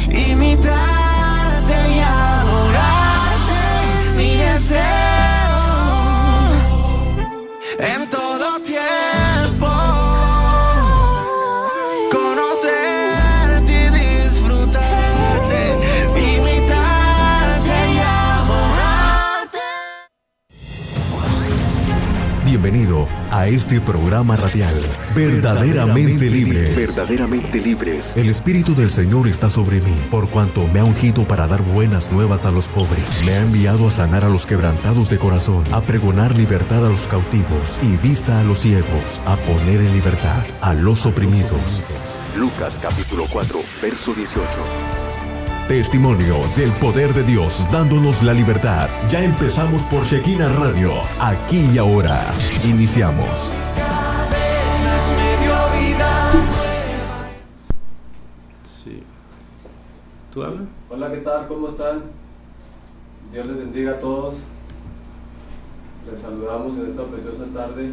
imitarte y adorarte, mi deseo en todo tiempo, conocerte y disfrutarte, imitarte y adorarte. Bienvenido a este programa radial, Verdaderamente Libres. Verdaderamente libres. El Espíritu del Señor está sobre mí, por cuanto me ha ungido para dar buenas nuevas a los pobres. Me ha enviado a sanar a los quebrantados de corazón, a pregonar libertad a los cautivos y vista a los ciegos, a poner en libertad a los oprimidos. Lucas capítulo 4, verso 18. Testimonio del poder de Dios dándonos la libertad. Ya empezamos por Shekinah Radio, aquí y ahora. Iniciamos. Cadenas me dio vida nueva. Sí. ¿Tú hablas? Hola, ¿qué tal? ¿Cómo están? Dios les bendiga a todos. Les saludamos en esta preciosa tarde.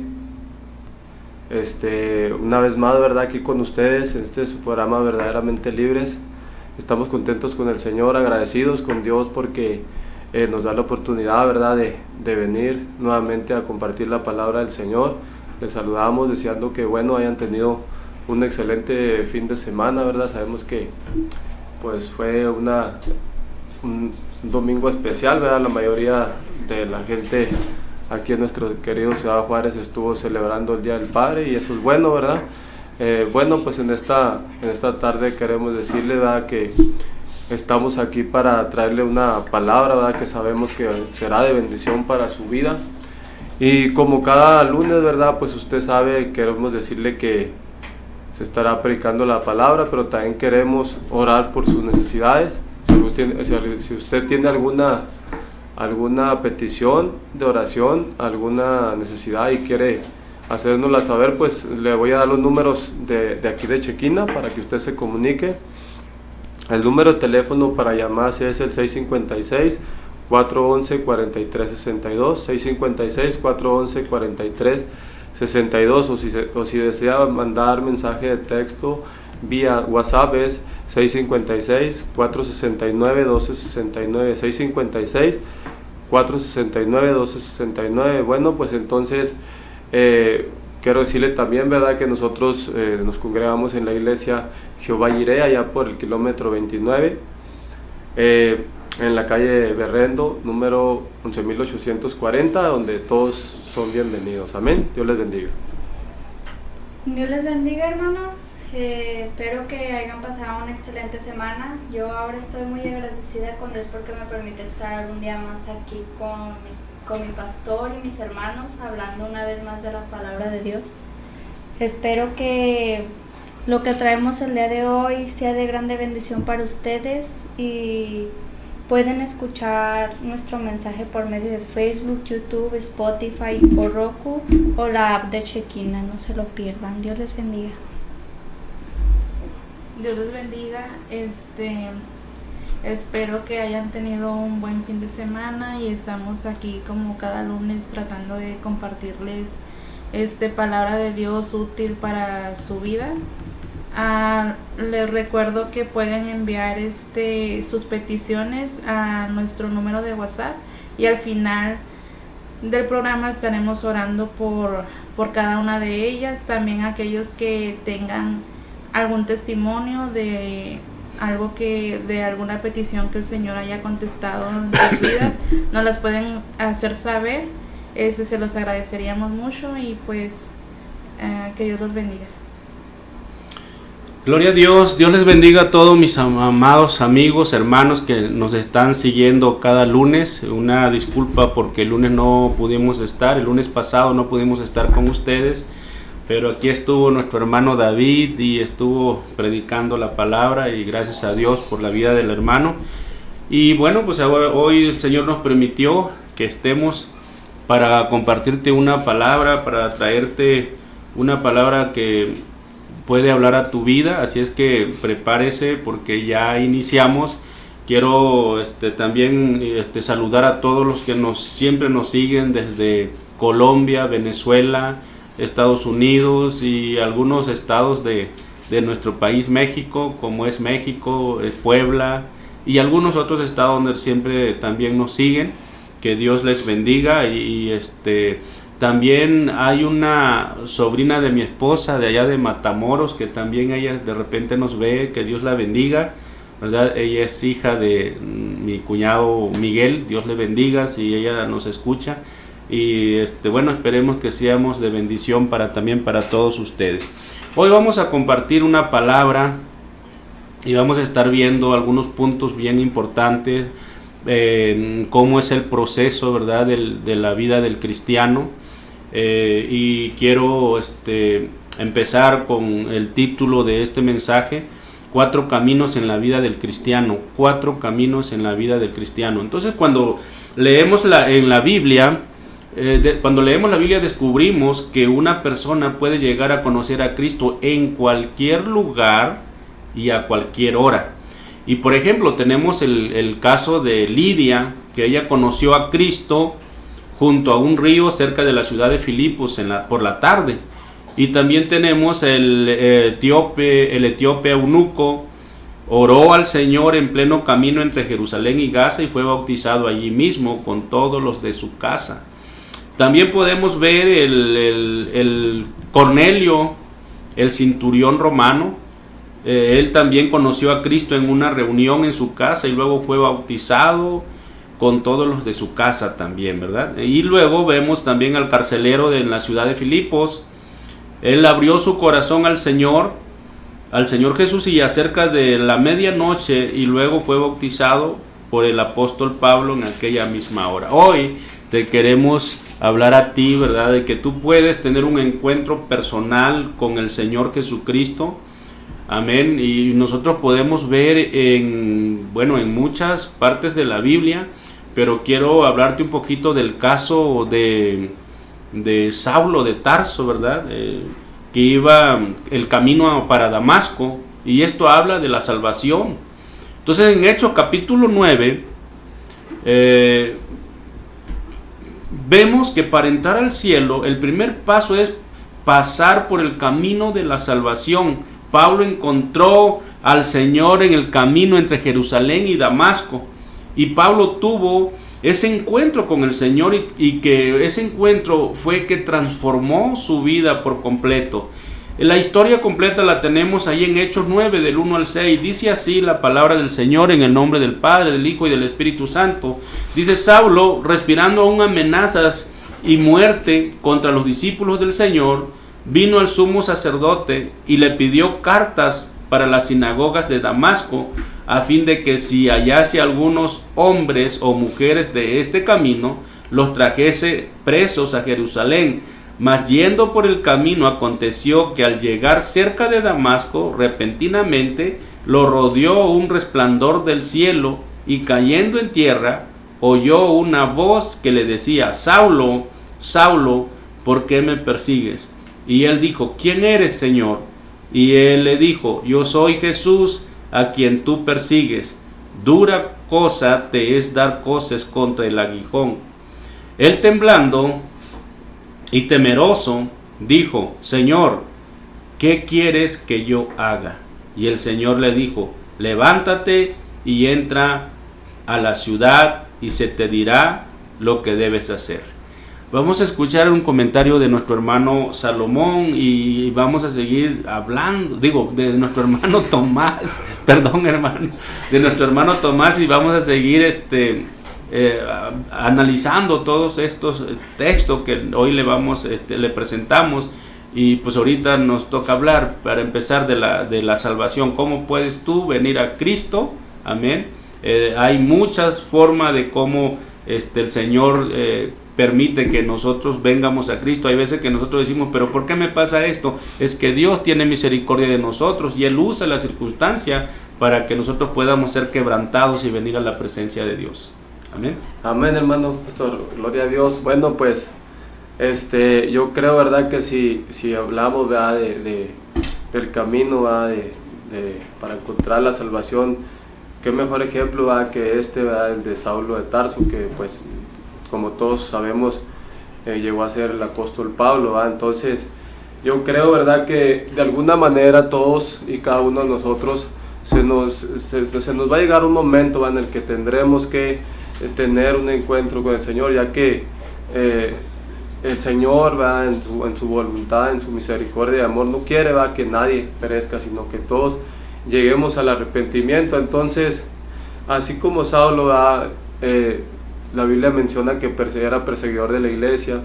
Una vez más, ¿verdad? Aquí con ustedes, en este su programa Verdaderamente Libres. Estamos contentos con el Señor, agradecidos con Dios porque nos da la oportunidad, ¿verdad?, de venir nuevamente a compartir la palabra del Señor. Les saludamos deseando que, hayan tenido un excelente fin de semana, ¿verdad? Sabemos que, pues, fue un domingo especial, ¿verdad? La mayoría de la gente aquí en nuestro querido Ciudad Juárez estuvo celebrando el Día del Padre y eso es bueno, ¿verdad? Pues en esta tarde queremos decirle, ¿verdad?, que estamos aquí para traerle una palabra, ¿verdad?, que sabemos que será de bendición para su vida. Y como cada lunes, ¿verdad?, pues usted sabe, queremos decirle que se estará predicando la palabra, pero también queremos orar por sus necesidades. Si usted tiene alguna petición de oración, alguna necesidad y quiere hacérnosla saber, pues le voy a dar los números de aquí de Shekinah para que usted se comunique. El número de teléfono para llamarse es el 656-411-4362, 656-411-4362, o si desea mandar mensaje de texto vía WhatsApp es 656-469-1269, 656-469-1269. Bueno, pues entonces quiero decirle también, ¿verdad?, que nosotros nos congregamos en la iglesia Jehová Jireh, allá por el kilómetro 29, en la calle Berrendo, número 11.840, donde todos son bienvenidos. Amén. Dios les bendiga. Dios les bendiga, hermanos. Espero que hayan pasado una excelente semana. Yo ahora estoy muy agradecida con Dios porque me permite estar un día más aquí con mi pastor y mis hermanos, hablando una vez más de la palabra de Dios. Espero que lo que traemos el día de hoy sea de grande bendición para ustedes y pueden escuchar nuestro mensaje por medio de Facebook, YouTube, Spotify o Roku o la app de Shekinah. No se lo pierdan. Dios les bendiga. Dios les bendiga. Espero que hayan tenido un buen fin de semana y estamos aquí como cada lunes tratando de compartirles palabra de Dios útil para su vida. Les recuerdo que pueden enviar sus peticiones a nuestro número de WhatsApp y al final del programa estaremos orando por cada una de ellas. También aquellos que tengan algún testimonio de algo de alguna petición que el Señor haya contestado en sus vidas, nos las pueden hacer saber. Se los agradeceríamos mucho y pues que Dios los bendiga. Gloria a Dios. Dios les bendiga a todos mis amados amigos, hermanos que nos están siguiendo cada lunes. Una disculpa porque el lunes no pudimos estar, el lunes pasado no pudimos estar con ustedes, pero aquí estuvo nuestro hermano David y estuvo predicando la palabra y gracias a Dios por la vida del hermano. Y bueno, pues hoy el Señor nos permitió que estemos para compartirte una palabra, para traerte una palabra que puede hablar a tu vida, así es que prepárese porque ya iniciamos. Quiero también saludar a todos los que siempre nos siguen desde Colombia, Venezuela, Estados Unidos y algunos estados de de nuestro país México, como es México, Puebla y algunos otros estados donde siempre también nos siguen. Que Dios les bendiga. Y también hay una sobrina de mi esposa de allá de Matamoros, que también ella de repente nos ve. Que Dios la bendiga, ¿verdad? Ella es hija de mi cuñado Miguel. Dios le bendiga si ella nos escucha. Y bueno, esperemos que seamos de bendición también para todos ustedes. Hoy vamos a compartir una palabra y vamos a estar viendo algunos puntos bien importantes, cómo es el proceso, ¿verdad?, de la vida del cristiano. Y quiero empezar con el título de este mensaje: 4 caminos en la vida del cristiano. 4 caminos en la vida del cristiano. Entonces, cuando leemos en la Biblia, cuando leemos la Biblia, descubrimos que una persona puede llegar a conocer a Cristo en cualquier lugar y a cualquier hora. Y por ejemplo, tenemos el caso de Lidia, que ella conoció a Cristo junto a un río cerca de la ciudad de Filipos por la tarde. Y también tenemos el etíope eunuco, oró al Señor en pleno camino entre Jerusalén y Gaza y fue bautizado allí mismo con todos los de su casa. También podemos ver el Cornelio, el centurión romano. Él también conoció a Cristo en una reunión en su casa y luego fue bautizado con todos los de su casa también, ¿verdad? Y luego vemos también al carcelero en la ciudad de Filipos. Él abrió su corazón al Señor Jesús, y acerca de la medianoche y luego fue bautizado por el apóstol Pablo en aquella misma hora. Hoy te queremos hablar a ti, ¿verdad?, de que tú puedes tener un encuentro personal con el Señor Jesucristo. Amén. Y nosotros podemos ver en muchas partes de la Biblia, pero quiero hablarte un poquito del caso de Saulo de Tarso, ¿verdad? Que iba el camino para Damasco, y esto habla de la salvación. Entonces, en Hechos capítulo 9, vemos que para entrar al cielo, el primer paso es pasar por el camino de la salvación. Pablo encontró al Señor en el camino entre Jerusalén y Damasco, y Pablo tuvo ese encuentro con el Señor, y que ese encuentro fue que transformó su vida por completo. La historia completa la tenemos ahí en Hechos 9 del 1 al 6. Dice así la palabra del Señor, en el nombre del Padre, del Hijo y del Espíritu Santo. Dice: Saulo, respirando aún amenazas y muerte contra los discípulos del Señor, vino al sumo sacerdote y le pidió cartas para las sinagogas de Damasco, a fin de que si hallase algunos hombres o mujeres de este camino, los trajese presos a Jerusalén. Mas yendo por el camino, aconteció que al llegar cerca de Damasco, repentinamente lo rodeó un resplandor del cielo, y cayendo en tierra, oyó una voz que le decía: Saulo, Saulo, ¿por qué me persigues? Y él dijo: ¿Quién eres, Señor? Y él le dijo: Yo soy Jesús, a quien tú persigues. Dura cosa te es dar coces contra el aguijón. Él, temblando y temeroso, dijo: Señor, ¿qué quieres que yo haga? Y el Señor le dijo: Levántate y entra a la ciudad, y se te dirá lo que debes hacer. Vamos a escuchar un comentario de nuestro hermano Salomón, y vamos a seguir hablando, de nuestro hermano Tomás, de nuestro hermano Tomás, y vamos a seguir analizando todos estos textos que hoy le presentamos. Y pues ahorita nos toca hablar, para empezar, de la salvación. ¿Cómo puedes tú venir a Cristo? Amén. Hay muchas formas de cómo el Señor permite que nosotros vengamos a Cristo. Hay veces que nosotros decimos: ¿pero por qué me pasa esto? Es que Dios tiene misericordia de nosotros, y Él usa la circunstancia para que nosotros podamos ser quebrantados y venir a la presencia de Dios. Amén. Amén, hermano pastor, gloria a Dios. Bueno, pues yo creo, verdad, que si hablamos, ¿verdad?, del camino, ¿verdad?, para encontrar la salvación, qué mejor ejemplo, ¿verdad?, que ¿verdad?, el de Saulo de Tarso, que pues, como todos sabemos, llegó a ser el apóstol Pablo, ¿verdad? Entonces yo creo, ¿verdad?, que de alguna manera todos y cada uno de nosotros se nos va a llegar un momento, ¿va?, en el que tendremos que tener un encuentro con el Señor, ya que el Señor, ¿va?, en su voluntad, en su misericordia y amor, no quiere, ¿va?, que nadie perezca, sino que todos lleguemos al arrepentimiento. Entonces, así como Saulo, ¿va?, la Biblia menciona que era perseguidor de la iglesia,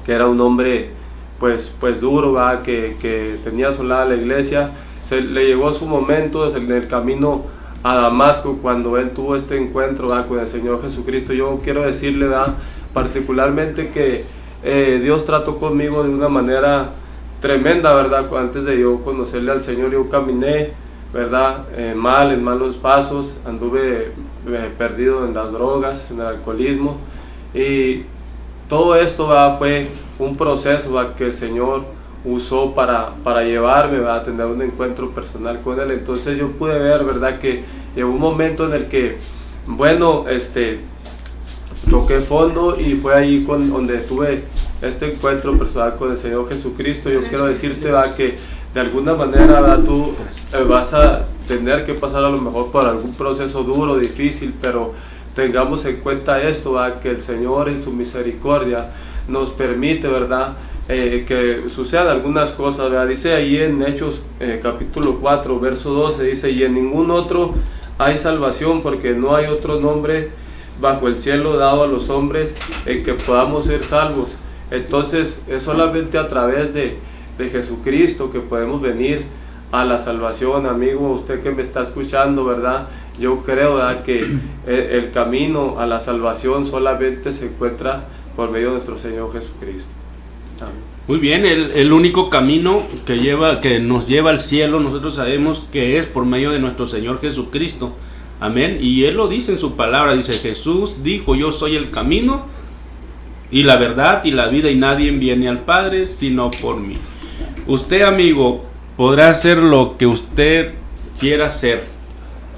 que era un hombre pues duro, ¿va?, que tenía asolada la iglesia. Le llegó su momento en el camino a Damasco, cuando él tuvo este encuentro, ¿va?, con el Señor Jesucristo. Yo quiero decirle, ¿va?, particularmente que Dios trató conmigo de una manera tremenda, ¿verdad? Antes de yo conocerle al Señor, yo caminé, ¿verdad?, en malos pasos, anduve perdido en las drogas, en el alcoholismo, y todo esto, ¿va?, fue un proceso, ¿va?, que el Señor usó para llevarme, ¿va?, a tener un encuentro personal con Él. Entonces yo pude ver, ¿verdad?, que llegó un momento en el que, bueno, toqué fondo, y fue ahí donde tuve este encuentro personal con el Señor Jesucristo. Yo quiero decirte, ¿va?, que de alguna manera, ¿va?, tú vas a tener que pasar a lo mejor por algún proceso duro, difícil, pero tengamos en cuenta esto, ¿va?, que el Señor en su misericordia nos permite, ¿verdad?, que sucedan algunas cosas, ¿verdad? Dice ahí en Hechos capítulo 4, verso 12, dice: y en ningún otro hay salvación, porque no hay otro nombre bajo el cielo dado a los hombres en que podamos ser salvos. Entonces es solamente a través de Jesucristo que podemos venir a la salvación. Amigo, usted que me está escuchando, ¿verdad?, yo creo, ¿verdad?, que el camino a la salvación solamente se encuentra por medio de nuestro Señor Jesucristo. Amén. Muy bien, el único camino que nos lleva al cielo, nosotros sabemos que es por medio de nuestro Señor Jesucristo. Amén. Y Él lo dice en su palabra, dice: Jesús dijo: yo soy el camino y la verdad y la vida, y nadie viene al Padre sino por mí. Usted, amigo, podrá hacer lo que usted quiera hacer,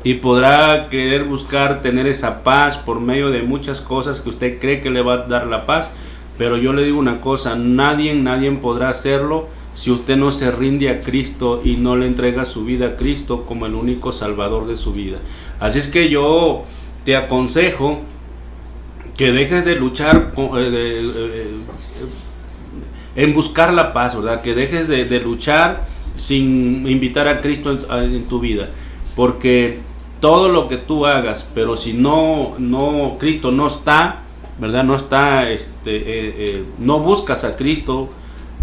y podrá querer buscar tener esa paz por medio de muchas cosas que usted cree que le va a dar la paz, pero yo le digo una cosa: nadie podrá hacerlo si usted no se rinde a Cristo y no le entrega su vida a Cristo como el único salvador de su vida. Así es que yo te aconsejo que dejes de luchar en buscar la paz, ¿verdad? Que dejes de luchar sin invitar a Cristo en tu vida, porque todo lo que tú hagas, pero si Cristo no está, ¿verdad?, no buscas a Cristo,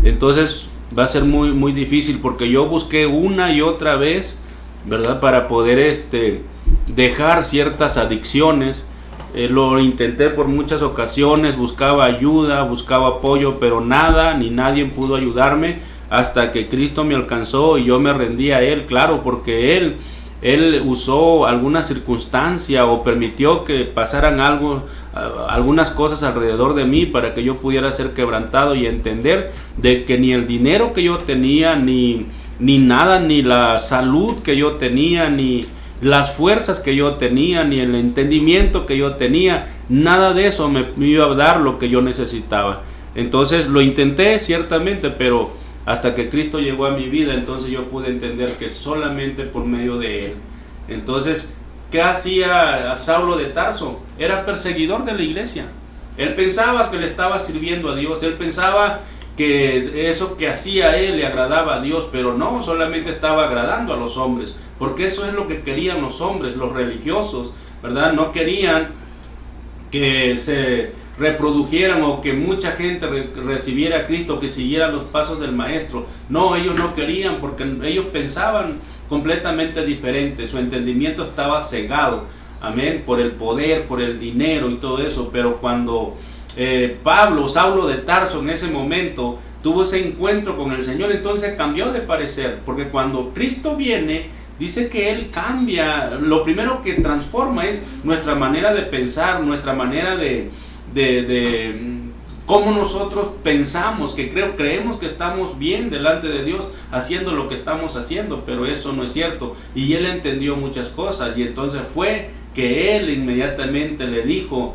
entonces va a ser muy, muy difícil, porque yo busqué una y otra vez, ¿verdad?, para poder dejar ciertas adicciones. Lo intenté por muchas ocasiones, buscaba ayuda, buscaba apoyo, pero nada ni nadie pudo ayudarme, hasta que Cristo me alcanzó y yo me rendí a Él, claro, porque Él usó alguna circunstancia o permitió que pasaran algunas cosas alrededor de mí para que yo pudiera ser quebrantado y entender de que ni el dinero que yo tenía, ni nada, ni la salud que yo tenía, ni las fuerzas que yo tenía, ni el entendimiento que yo tenía, nada de eso me iba a dar lo que yo necesitaba. Entonces lo intenté ciertamente, pero hasta que Cristo llegó a mi vida, entonces yo pude entender que solamente por medio de Él. Entonces, ¿qué hacía Saulo de Tarso? Era perseguidor de la iglesia. Él pensaba que le estaba sirviendo a Dios, él pensaba que eso que hacía él le agradaba a Dios, pero no, solamente estaba agradando a los hombres, porque eso es lo que querían los hombres, los religiosos, ¿verdad? No querían que se reprodujeran o que mucha gente recibiera a Cristo, que siguiera los pasos del Maestro. No, ellos no querían, porque ellos pensaban completamente diferente, su entendimiento estaba cegado, amén, por el poder, por el dinero y todo eso. Pero cuando Saulo de Tarso en ese momento tuvo ese encuentro con el Señor, entonces cambió de parecer, porque cuando Cristo viene, dice que Él cambia, lo primero que transforma es nuestra manera de pensar, nuestra manera de cómo nosotros pensamos, que creemos que estamos bien delante de Dios haciendo lo que estamos haciendo, pero eso no es cierto. Y Él entendió muchas cosas, y entonces fue que Él inmediatamente le dijo: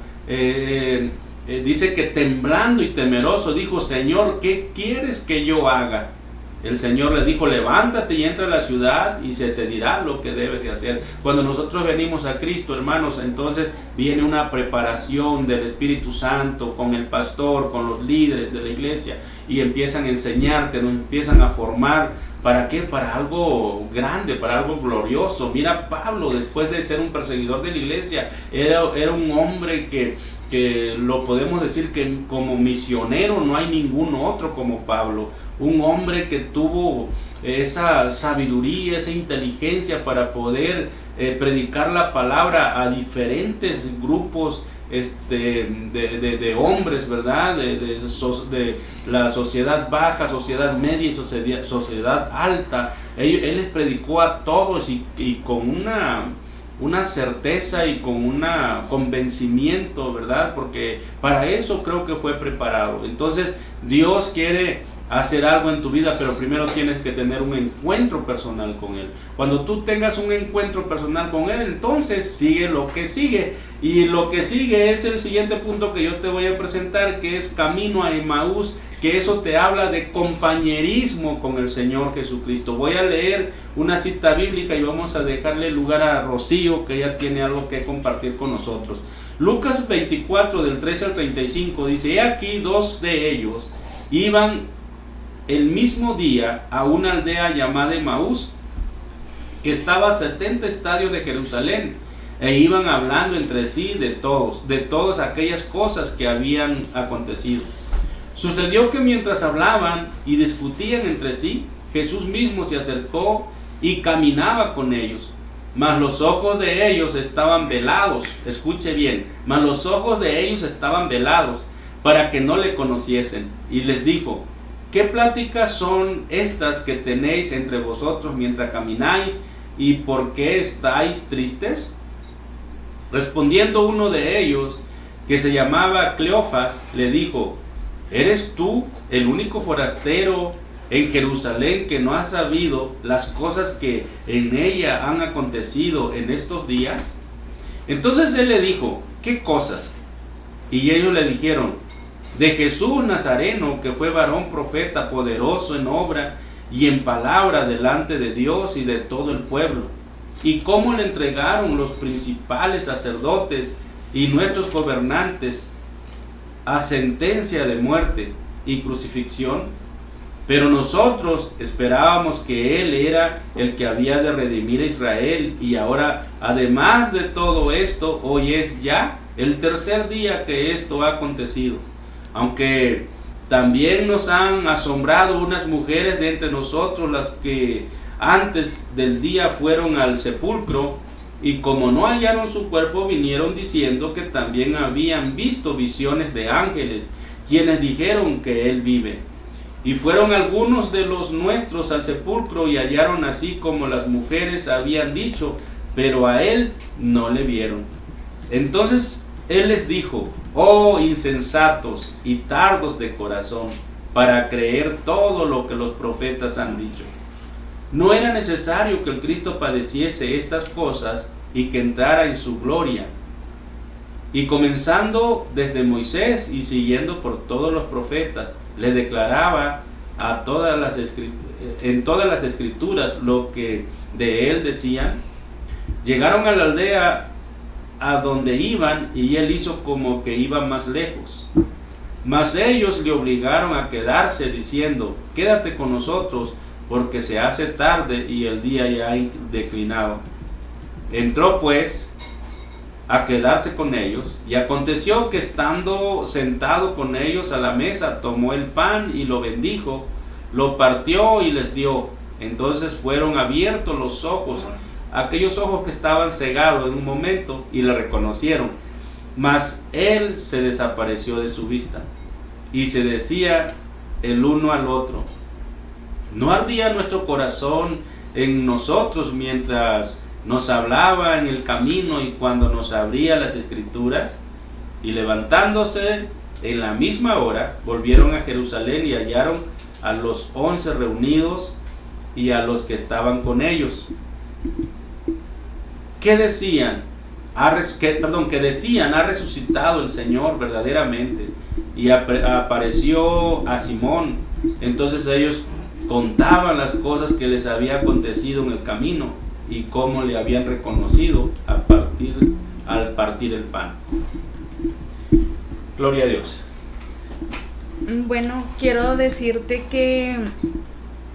dice que temblando y temeroso dijo: Señor, ¿qué quieres que yo haga? El Señor le dijo: levántate y entra a la ciudad y se te dirá lo que debes de hacer. Cuando nosotros venimos a Cristo, hermanos, entonces viene una preparación del Espíritu Santo con el pastor, con los líderes de la iglesia, y empiezan a enseñarte, nos empiezan a formar. ¿Para qué? Para algo grande, para algo glorioso. Mira, Pablo, después de ser un perseguidor de la iglesia, era un hombre que lo podemos decir que como misionero no hay ningún otro como Pablo. Un hombre que tuvo esa sabiduría, esa inteligencia para poder predicar la palabra a diferentes grupos de hombres, ¿verdad? De la sociedad baja, sociedad media y sociedad alta. Él les predicó a todos y con una certeza y con un convencimiento, ¿verdad? Porque para eso creo que fue preparado. Entonces Dios quiere hacer algo en tu vida, pero primero tienes que tener un encuentro personal con Él. Cuando tú tengas un encuentro personal con Él, entonces sigue lo que sigue. Y lo que sigue es el siguiente punto que yo te voy a presentar, que es camino a Emaús, que eso te habla de compañerismo con el Señor Jesucristo. Voy a leer una cita bíblica y vamos a dejarle lugar a Rocío, que ella tiene algo que compartir con nosotros. Lucas 24, del 13 al 35, dice: he aquí dos de ellos iban el mismo día a una aldea llamada Emaús, que estaba a 70 estadios de Jerusalén, e iban hablando entre sí de todas aquellas cosas que habían acontecido. Sucedió que mientras hablaban y discutían entre sí, Jesús mismo se acercó y caminaba con ellos, mas los ojos de ellos estaban velados. Escuche bien, mas los ojos de ellos estaban velados para que no le conociesen. Y les dijo: ¿qué pláticas son estas que tenéis entre vosotros mientras camináis? ¿Y por qué estáis tristes? Respondiendo uno de ellos, que se llamaba Cleofas, le dijo: ¿eres tú el único forastero en Jerusalén que no ha sabido las cosas que en ella han acontecido en estos días? Entonces él le dijo: ¿qué cosas? Y ellos le dijeron: de Jesús Nazareno, que fue varón profeta, poderoso en obra y en palabra delante de Dios y de todo el pueblo, y cómo le entregaron los principales sacerdotes y nuestros gobernantes a sentencia de muerte y crucifixión. Pero nosotros esperábamos que Él era el que había de redimir a Israel, y ahora, además de todo esto, hoy es ya el tercer día que esto ha acontecido. Aunque también nos han asombrado unas mujeres de entre nosotros, las que antes del día fueron al sepulcro, y como no hallaron su cuerpo, vinieron diciendo que también habían visto visiones de ángeles, quienes dijeron que Él vive. Y fueron algunos de los nuestros al sepulcro y hallaron así como las mujeres habían dicho, pero a Él no le vieron. Entonces Él les dijo: oh insensatos y tardos de corazón, para creer todo lo que los profetas han dicho. ¿No era necesario que el Cristo padeciese estas cosas y que entrara en su gloria? Y comenzando desde Moisés y siguiendo por todos los profetas, le declaraba en todas las escrituras lo que de él decían. Llegaron a la aldea a donde iban, y él hizo como que iba más lejos. Mas ellos le obligaron a quedarse, diciendo: quédate con nosotros, porque se hace tarde y el día ya ha declinado. Entró pues a quedarse con ellos, y aconteció que estando sentado con ellos a la mesa, tomó el pan y lo bendijo, lo partió y les dio. Entonces fueron abiertos los ojos, aquellos ojos que estaban cegados en un momento, y le reconocieron. Mas él se desapareció de su vista, y se decía el uno al otro: ¿no ardía nuestro corazón en nosotros mientras nos hablaba en el camino y cuando nos abría las escrituras? Y levantándose en la misma hora, volvieron a Jerusalén y hallaron a los 11 reunidos y a los que estaban con ellos. ¿Qué decían? que decían, ha resucitado el Señor verdaderamente, y apareció a Simón. Entonces ellos contaban las cosas que les había acontecido en el camino y cómo le habían reconocido al partir el pan. Gloria a Dios. Bueno, quiero decirte que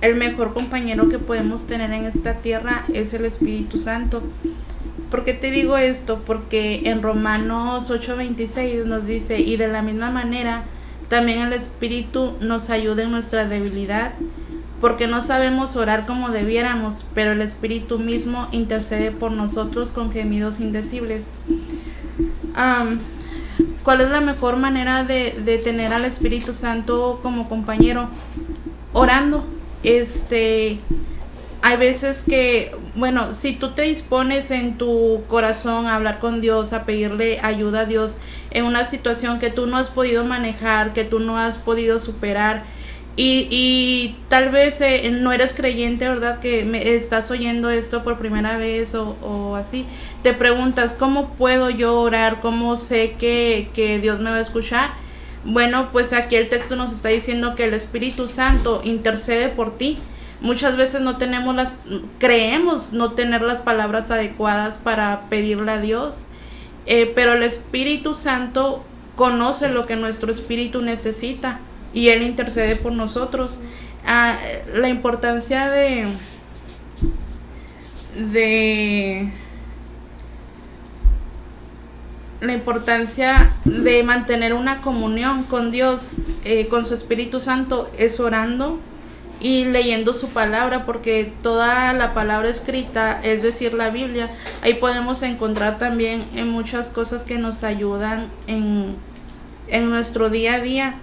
el mejor compañero que podemos tener en esta tierra es el Espíritu Santo. ¿Por qué te digo esto? Porque en Romanos 8:26 nos dice: y de la misma manera también el Espíritu nos ayuda en nuestra debilidad, porque no sabemos orar como debiéramos, pero el Espíritu mismo intercede por nosotros con gemidos indecibles. ¿Cuál es la mejor manera de tener al Espíritu Santo como compañero? Orando. Hay veces que, bueno, si tú te dispones en tu corazón a hablar con Dios, a pedirle ayuda a Dios en una situación que tú no has podido manejar, que tú no has podido superar, y tal vez no eres creyente, ¿verdad? Que me estás oyendo esto por primera vez o así, te preguntas, ¿cómo puedo yo orar? ¿Cómo sé que Dios me va a escuchar? Bueno, pues aquí el texto nos está diciendo que el Espíritu Santo intercede por ti. Muchas veces creemos no tener las palabras adecuadas para pedirle a Dios, pero el Espíritu Santo conoce lo que nuestro espíritu necesita y Él intercede por nosotros. La importancia de mantener una comunión con Dios, con su Espíritu Santo, es orando y leyendo su palabra, porque toda la palabra escrita, es decir, la Biblia, ahí podemos encontrar también en muchas cosas que nos ayudan en nuestro día a día.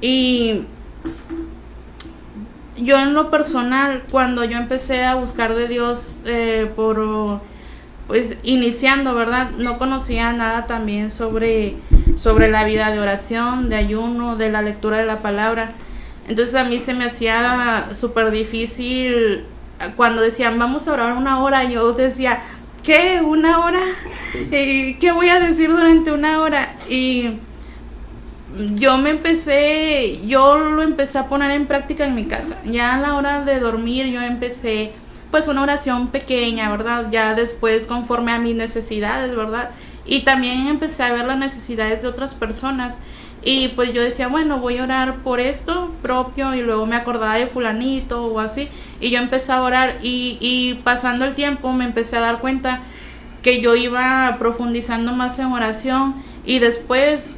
Y yo en lo personal, cuando yo empecé a buscar de Dios, pues iniciando, ¿verdad? No conocía nada también sobre la vida de oración, de ayuno, de la lectura de la palabra. Entonces a mí se me hacía súper difícil cuando decían, vamos a orar 1 hora. Yo decía, ¿qué? ¿1 hora? ¿Qué voy a decir durante 1 hora? Y yo lo empecé a poner en práctica en mi casa. Ya a la hora de dormir yo empecé pues una oración pequeña, ¿verdad? Ya después conforme a mis necesidades, ¿verdad? Y también empecé a ver las necesidades de otras personas. Y pues yo decía, bueno, voy a orar por esto propio, y luego me acordaba de fulanito o así, y yo empecé a orar, y pasando el tiempo me empecé a dar cuenta que yo iba profundizando más en oración, y después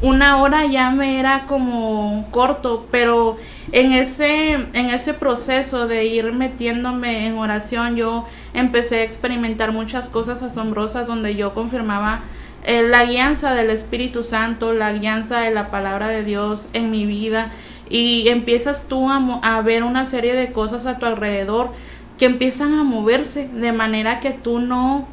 1 hora ya me era como corto, pero en ese proceso de ir metiéndome en oración, yo empecé a experimentar muchas cosas asombrosas donde yo confirmaba la guianza del Espíritu Santo, la guianza de la palabra de Dios en mi vida, y empiezas tú a ver una serie de cosas a tu alrededor que empiezan a moverse de manera que tú no,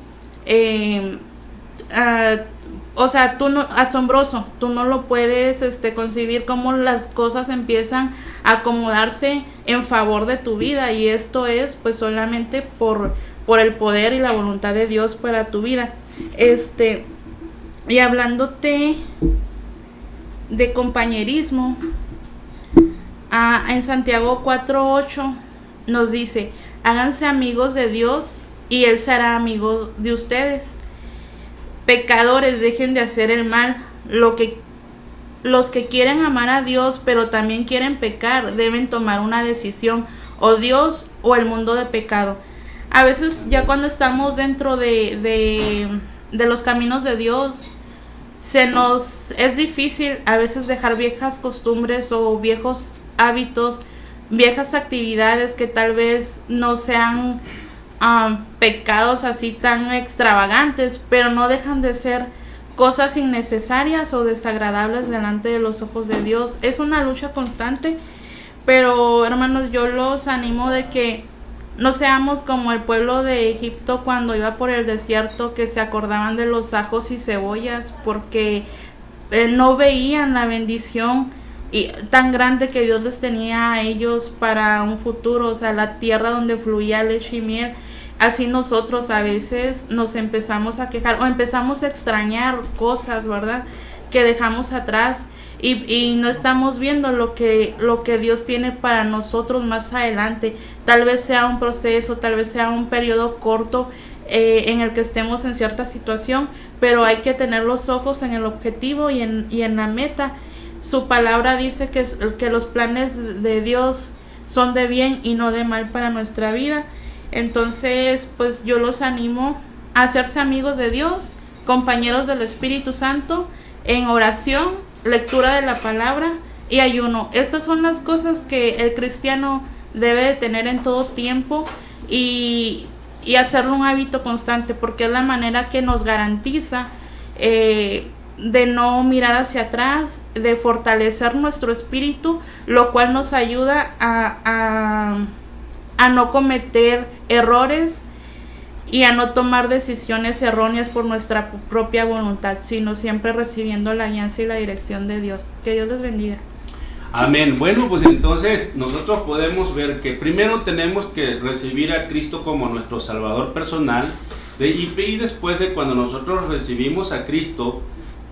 asombroso, tú no lo puedes concebir, cómo las cosas empiezan a acomodarse en favor de tu vida, y esto es pues solamente por el poder y la voluntad de Dios para tu vida. Y hablándote de compañerismo, en Santiago 4:8 nos dice, háganse amigos de Dios y Él será amigo de ustedes. Pecadores, dejen de hacer el mal. Los que quieren amar a Dios pero también quieren pecar, deben tomar una decisión, o Dios o el mundo de pecado. A veces ya cuando estamos dentro de los caminos de Dios, es difícil a veces dejar viejas costumbres o viejos hábitos, viejas actividades que tal vez no sean pecados así tan extravagantes, pero no dejan de ser cosas innecesarias o desagradables delante de los ojos de Dios. Es una lucha constante, pero hermanos, yo los animo de que no seamos como el pueblo de Egipto cuando iba por el desierto, que se acordaban de los ajos y cebollas porque no veían la bendición tan grande que Dios les tenía a ellos para un futuro, o sea, la tierra donde fluía leche y miel. así nosotros a veces nos empezamos a quejar o empezamos a extrañar cosas, ¿verdad?, que dejamos atrás y no estamos viendo lo que Dios tiene para nosotros más adelante. Tal vez sea un proceso, tal vez sea un periodo corto en el que estemos en cierta situación, pero hay que tener los ojos en el objetivo y en la meta. Su palabra dice que los planes de Dios son de bien y no de mal para nuestra vida. Entonces, pues yo los animo a hacerse amigos de Dios, compañeros del Espíritu Santo, en oración, lectura de la palabra y ayuno. Estas son las cosas que el cristiano debe de tener en todo tiempo y hacerlo un hábito constante, porque es la manera que nos garantiza de no mirar hacia atrás, de fortalecer nuestro espíritu, lo cual nos ayuda a no cometer errores y a no tomar decisiones erróneas por nuestra propia voluntad, sino siempre recibiendo la guianza y la dirección de Dios. Que Dios les bendiga. Amén. Bueno, pues entonces nosotros podemos ver que primero tenemos que recibir a Cristo como nuestro Salvador personal, y después de cuando nosotros recibimos a Cristo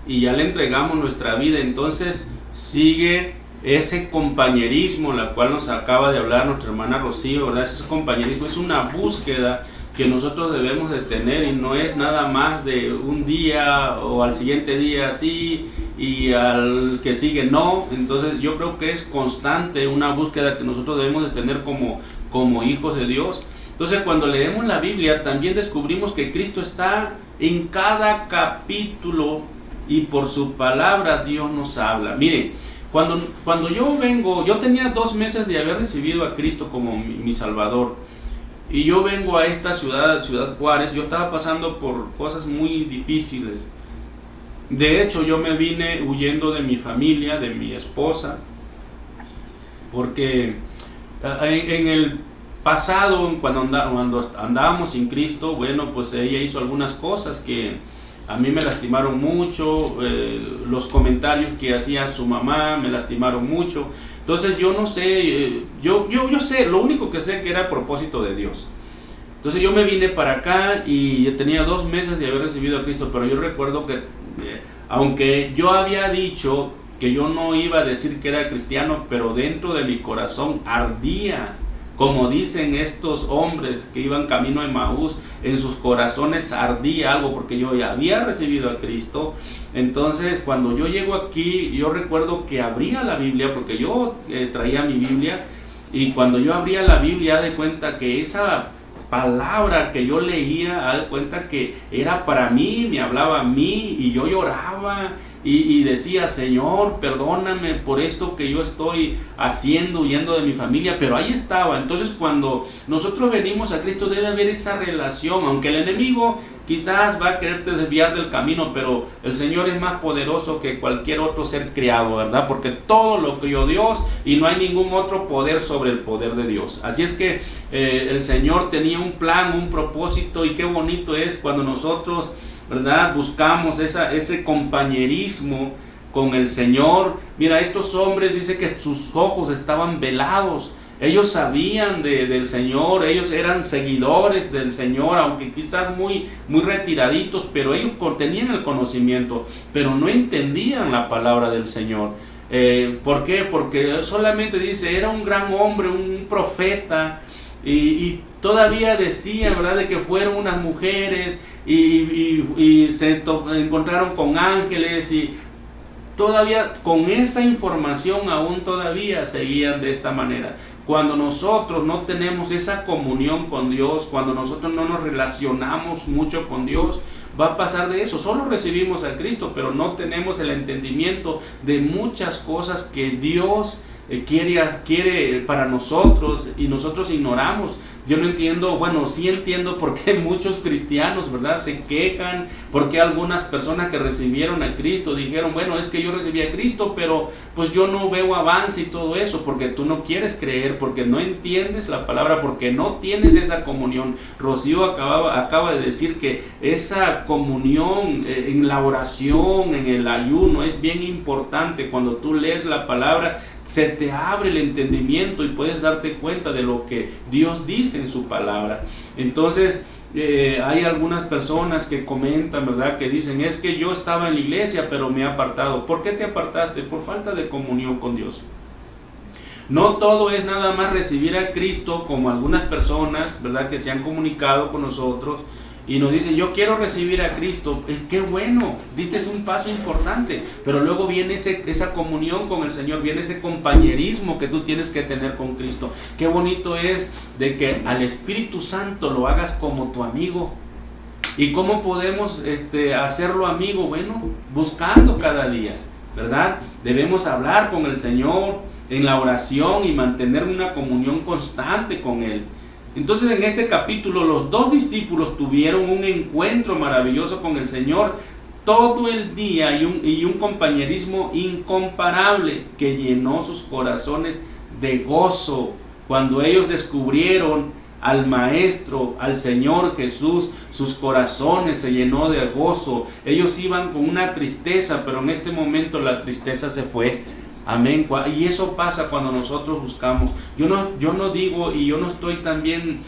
y ya le entregamos nuestra vida, entonces sigue ese compañerismo, la cual nos acaba de hablar nuestra hermana Rocío, ¿verdad? Ese compañerismo es una búsqueda que nosotros debemos de tener y no es nada más de un día o al siguiente día sí y al que sigue no. Entonces yo creo que es constante una búsqueda que nosotros debemos de tener como hijos de Dios. Entonces cuando leemos la Biblia también descubrimos que Cristo está en cada capítulo y por su palabra Dios nos habla. Miren, cuando yo tenía 2 meses de haber recibido a Cristo como mi Salvador. Y yo vengo a esta Ciudad Juárez. Yo estaba pasando por cosas muy difíciles. De hecho, yo me vine huyendo de mi familia, de mi esposa, porque en el pasado, cuando andábamos sin Cristo, bueno, pues ella hizo algunas cosas que a mí me lastimaron mucho. Los comentarios que hacía su mamá me lastimaron mucho. Entonces yo no sé, yo sé, lo único que sé que era a propósito de Dios. Entonces yo me vine para acá y tenía 2 meses de haber recibido a Cristo, pero yo recuerdo que aunque yo había dicho que yo no iba a decir que era cristiano, pero dentro de mi corazón ardía, como dicen estos hombres que iban camino a Emaús, en sus corazones ardía algo, porque yo ya había recibido a Cristo. Entonces cuando yo llego aquí, yo recuerdo que abría la Biblia, porque yo traía mi Biblia, y cuando yo abría la Biblia, de cuenta que esa palabra que yo leía, de cuenta que era para mí, me hablaba a mí, y yo lloraba y decía: Señor, perdóname por esto que yo estoy haciendo, huyendo de mi familia, pero ahí estaba. Entonces cuando nosotros venimos a Cristo debe haber esa relación, aunque el enemigo quizás va a quererte desviar del camino, pero el Señor es más poderoso que cualquier otro ser creado, ¿verdad? Porque todo lo crió Dios y no hay ningún otro poder sobre el poder de Dios. Así es que el Señor tenía un plan, un propósito, y qué bonito es cuando nosotros, ¿verdad?, buscamos ese compañerismo con el Señor. Mira, estos hombres, dice que sus ojos estaban velados. Ellos sabían del Señor, ellos eran seguidores del Señor, aunque quizás muy retiraditos, pero ellos tenían el conocimiento, pero no entendían la palabra del Señor. ¿Por qué? Porque solamente dice, era un gran hombre, un profeta, y todavía decían, ¿verdad?, de que fueron unas mujeres y se encontraron con ángeles, y todavía con esa información aún todavía seguían de esta manera. Cuando nosotros no tenemos esa comunión con Dios, cuando nosotros no nos relacionamos mucho con Dios, va a pasar de eso. Solo recibimos a Cristo, pero no tenemos el entendimiento de muchas cosas que Dios quiere para nosotros, y nosotros ignoramos. Yo no entiendo, bueno, sí entiendo por qué muchos cristianos, ¿verdad?, se quejan, porque algunas personas que recibieron a Cristo dijeron, bueno, es que yo recibí a Cristo, pero pues yo no veo avance y todo eso, porque tú no quieres creer, porque no entiendes la palabra, porque no tienes esa comunión. Rocío acaba de decir que esa comunión en la oración, en el ayuno, es bien importante. Cuando tú lees la palabra, se te abre el entendimiento y puedes darte cuenta de lo que Dios dice en su palabra. Entonces, hay algunas personas que comentan, ¿verdad? Que dicen, es que yo estaba en la iglesia, pero me he apartado. ¿Por qué te apartaste? Por falta de comunión con Dios. No todo es nada más recibir a Cristo, como algunas personas, ¿verdad? Que se han comunicado con nosotros y nos dicen, yo quiero recibir a Cristo. Qué bueno, diste un paso importante, pero luego viene esa comunión con el Señor, viene ese compañerismo que tú tienes que tener con Cristo. Qué bonito es de que al Espíritu Santo lo hagas como tu amigo. ¿Y cómo podemos hacerlo amigo? Bueno, buscando cada día, ¿verdad? Debemos hablar con el Señor en la oración y mantener una comunión constante con Él. Entonces, en este capítulo los dos discípulos tuvieron un encuentro maravilloso con el Señor todo el día y un compañerismo incomparable que llenó sus corazones de gozo cuando ellos descubrieron al Maestro, al Señor Jesús. Sus corazones se llenó de gozo. Ellos iban con una tristeza, pero en este momento la tristeza se fue. Amén. Y eso pasa cuando nosotros buscamos. Yo no digo, y yo no estoy también,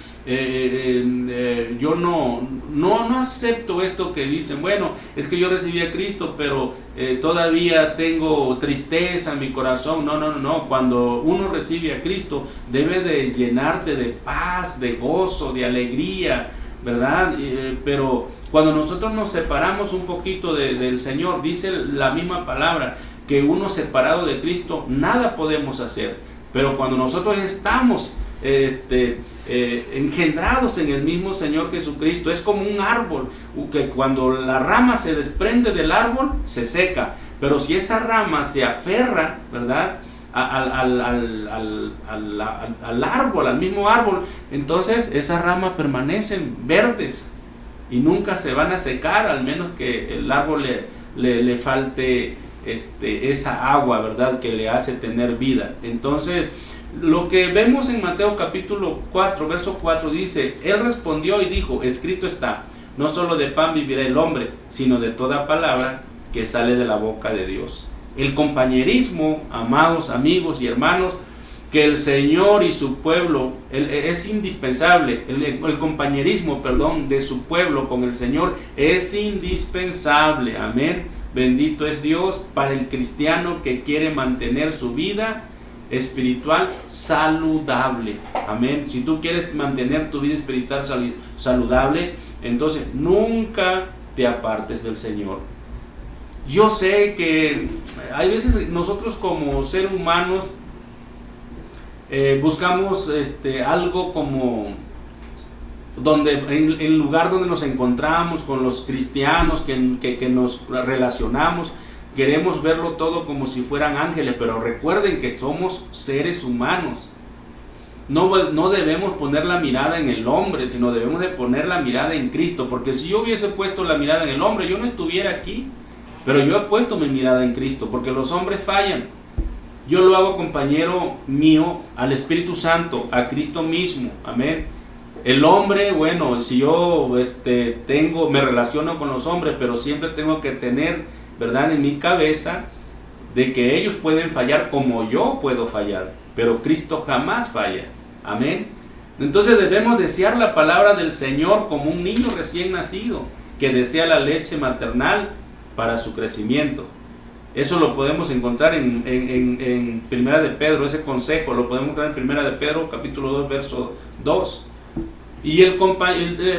yo no acepto esto que dicen, bueno, es que yo recibí a Cristo, pero todavía tengo tristeza en mi corazón. No. Cuando uno recibe a Cristo, debe de llenarte de paz, de gozo, de alegría, ¿verdad? Pero cuando nosotros nos separamos un poquito del Señor, dice la misma palabra, que uno separado de Cristo nada podemos hacer. Pero cuando nosotros estamos engendrados en el mismo Señor Jesucristo, es como un árbol que cuando la rama se desprende del árbol se seca, pero si esa rama se aferra, ¿verdad?, al árbol, al mismo árbol, entonces esas ramas permanecen verdes y nunca se van a secar, al menos que el árbol le falte esa agua, ¿verdad?, que le hace tener vida. Entonces, lo que vemos en Mateo capítulo 4, verso 4 dice, Él respondió y dijo, escrito está, no solo de pan vivirá el hombre, sino de toda palabra que sale de la boca de Dios. El compañerismo, amados amigos y hermanos, que el Señor y su pueblo, es indispensable, el compañerismo, de su pueblo con el Señor es indispensable. Amén. Bendito es Dios para el cristiano que quiere mantener su vida espiritual saludable. Amén. Si tú quieres mantener tu vida espiritual saludable, entonces nunca te apartes del Señor. Yo sé que hay veces nosotros como seres humanos buscamos algo como donde en lugar donde nos encontramos con los cristianos que nos relacionamos, queremos verlo todo como si fueran ángeles, pero recuerden que somos seres humanos. No debemos poner la mirada en el hombre, sino debemos de poner la mirada en Cristo, porque si yo hubiese puesto la mirada en el hombre, yo no estuviera aquí, pero yo he puesto mi mirada en Cristo, porque los hombres fallan. Yo lo hago compañero mío al Espíritu Santo, a Cristo mismo. Amén. El hombre, bueno, si yo me relaciono con los hombres, pero siempre tengo que tener, ¿verdad?, en mi cabeza de que ellos pueden fallar como yo puedo fallar, pero Cristo jamás falla. Amén. Entonces debemos desear la palabra del Señor como un niño recién nacido que desea la leche maternal para su crecimiento. Eso lo podemos encontrar en Primera de Pedro, ese consejo lo podemos encontrar en Primera de Pedro capítulo 2 verso 2. Y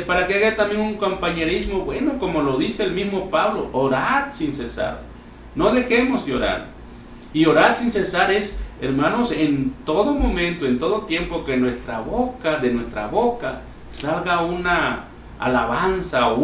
para que haga también un compañerismo, bueno, como lo dice el mismo Pablo, orad sin cesar. No dejemos de orar. Y orar sin cesar es, hermanos, en todo momento, en todo tiempo, que de nuestra boca salga una alabanza o